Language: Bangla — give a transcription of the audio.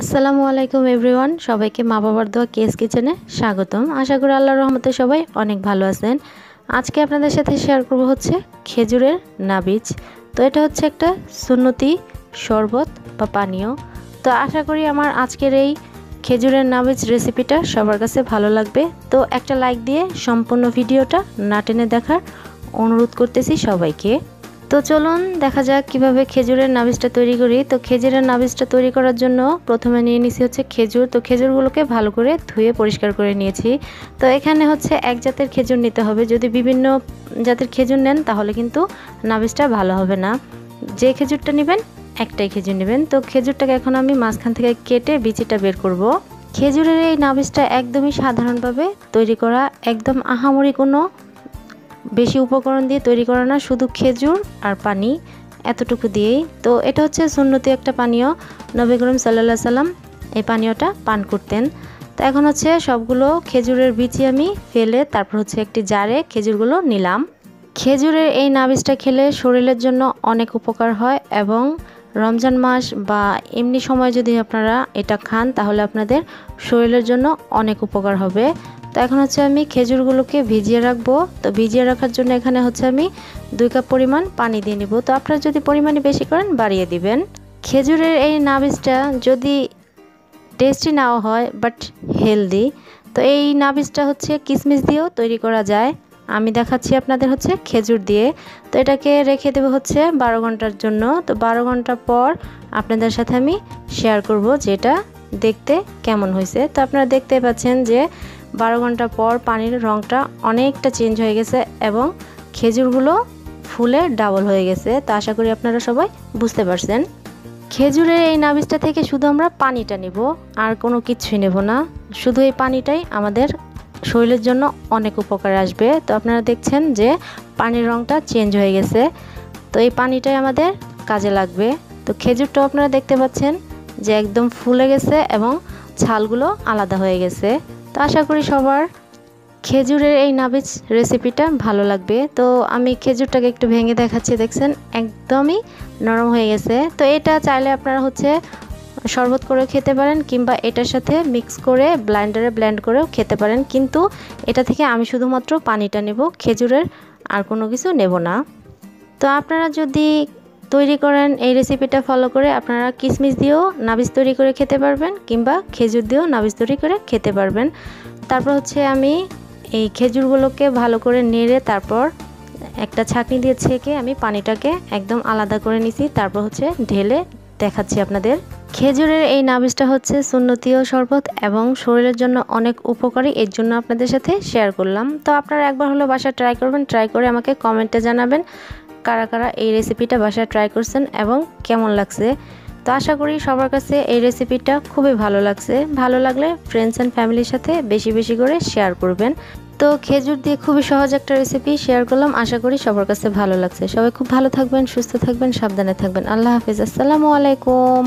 আসসালামু আলাইকুম এভরিওয়ান, সবাইকে মা বাবার দোয়া কেস কিচেনে স্বাগতম। আশা করি আল্লাহর রহমতে সবাই অনেক ভালো আছেন। আজকে আপনাদের সাথে শেয়ার করব হচ্ছে খেজুরের নাবিজ। তো এটা হচ্ছে একটা সুন্নতি শরবত বা পানীয়। তো আশা করি আমার আজকের এই খেজুরের নাবিজ রেসিপিটা সবার কাছে ভালো লাগবে। তো একটা লাইক দিয়ে সম্পূর্ণ ভিডিওটা না টেনে দেখার অনুরোধ করতেছি সবাইকে। তো চলুন দেখা যাক কিভাবে খেজুরের নাবিজটা তৈরি করি। তো খেজুরের নাবিজটা তৈরি করার জন্য প্রথমে নিয়ে নিয়েছি হচ্ছে খেজুর। তো খেজুরগুলোকে ভালো করে ধুয়ে পরিষ্কার করে নিয়েছি। তো এখানে হচ্ছে এক জাতের খেজুর নিতে হবে। যদি বিভিন্ন জাতের খেজুর নেন তাহলে কিন্তু নাবিজটা ভালো হবে না। যে খেজুরটা নেবেন একটাই খেজুর নেবেন। তো খেজুরটাকে এখন আমি মাঝখান থেকে কেটে বিচিটা বের করব। খেজুরের এই নাবিজটা একদমই সাধারণভাবে তৈরি করা, একদম আহামরি কোনো বেশি উপকরণ দিয়ে তৈরি করা না, শুধু খেজুর আর পানি এতটুকু দিয়েই। তো এটা হচ্ছে সুন্নতি একটা পানীয়। নবী করিম সাল্লাল্লাহু আলাইহি সাল্লাম এই পানীয়টা পান করতেন। তো এখন হচ্ছে সবগুলো খেজুরের বিচি আমি ফেলে তারপর হচ্ছে একটি জারে খেজুরগুলো নিলাম। খেজুরের এই নাবিজটা খেলে শরীরের জন্য অনেক উপকার হয় এবং রমজান মাস বা এমনি সময় যদি আপনারা এটা খান তাহলে আপনাদের শরীরের জন্য অনেক উপকার হবে। তো এখন হচ্ছে আমি খেজুরগুলোকে ভিজিয়ে রাখবো। তো ভিজিয়ে রাখার জন্য এখানে হচ্ছে আমি 2 কাপ পরিমাণ পানি দিয়ে নিব। তো আপনারা যদি পরিমাণে বেশি করেন বাড়িয়ে দিবেন। খেজুরের এই নাবিজটা যদি টেস্টি নাও হয় বাট হেলদি, তো এই নাবিজটা হচ্ছে কিশমিশ দিয়েও তৈরি করা যায়। আমি দেখাচ্ছি আপনাদের হচ্ছে খেজুর দিয়ে। তো এটাকে রেখে দেবো হচ্ছে 12 ঘন্টার জন্য। তো 12 ঘন্টা পর আপনাদের সাথে আমি শেয়ার করব যে এটা দেখতে কেমন হয়েছে। তো আপনারা দেখতে পাচ্ছেন যে 12 ঘন্টা পর পানির রঙটা অনেকটা চেঞ্জ হয়ে গেছে এবং খেজুরগুলো ফুলে ডাবল হয়ে গেছে। তো আশা করি আপনারা সবাই বুঝতে পারছেন। খেজুরের এই নাবিজটা থেকে শুধু আমরা পানিটা নেব, আর কোনো কিছুই নেব না। শুধু এই পানিটাই আমাদের শরীরের জন্য অনেক উপকারে আসবে। তো আপনারা দেখছেন যে পানির রঙটা চেঞ্জ হয়ে গেছে। তো এই পানিটাই আমাদের কাজে লাগবে। তো খেজুরটাও আপনারা দেখতে পাচ্ছেন যে একদম ফুলে গেছে এবং ছালগুলো আলাদা হয়ে গেছে। তো আশা করি সবার খেজুরের এই নাবিজ রেসিপিটা ভালো লাগবে। তো আমি খেজুরটাকে একটু ভেঙে দেখাচ্ছি, দেখছেন একদমই নরম হয়ে গেছে। তো এটা চাইলে আপনারা হচ্ছে শরবত করে খেতে পারেন কিংবা এটার সাথে মিক্স করে ব্লেন্ডারে ব্লেন্ড করেও খেতে পারেন, কিন্তু এটা থেকে আমি শুধুমাত্র পানিটা নেব, খেজুরের আর কোনো কিছু নেব না। তো আপনারা যদি তৈরি করেন এই রেসিপিটা ফলো করে, আপনারা কিশমিশ দিয়েও নাবিজ তৈরি করে খেতে পারবেন কিংবা খেজুর দিয়েও নাবিজ তৈরি করে খেতে পারবেন। তারপর হচ্ছে আমি এই খেজুরগুলোকে ভালো করে নেড়ে তারপর একটা ছাঁকনি দিয়ে ছেঁকে আমি পানিটাকে একদম আলাদা করে নিছি। তারপর হচ্ছে ঢেলে দেখাচ্ছি আপনাদের। খেজুরের এই নাবিজটা হচ্ছে সুন্নতীয় শরবত এবং শরীরের জন্য অনেক উপকারী, এর জন্য আপনাদের সাথে শেয়ার করলাম। তো আপনারা একবার হলো বাসায় ট্রাই করবেন, ট্রাই করে আমাকে কমেন্টে জানাবেন কারা কারা এই রেসিপিটা বাসায় ট্রাই করছেন এবং কেমন লাগছে। তো আশা করি সবার কাছে এই রেসিপিটা খুবই ভালো লাগছে। ভালো লাগলে ফ্রেন্ডস অ্যান্ড ফ্যামিলির সাথে বেশি বেশি করে শেয়ার করবেন। তো খেজুর দিয়ে খুবই সহজ একটা রেসিপি শেয়ার করলাম, আশা করি সবার কাছে ভালো লাগছে। সবাই খুব ভালো থাকবেন, সুস্থ থাকবেন, সাবধানে থাকবেন। আল্লাহ হাফিজ, আসসালামু আলাইকুম।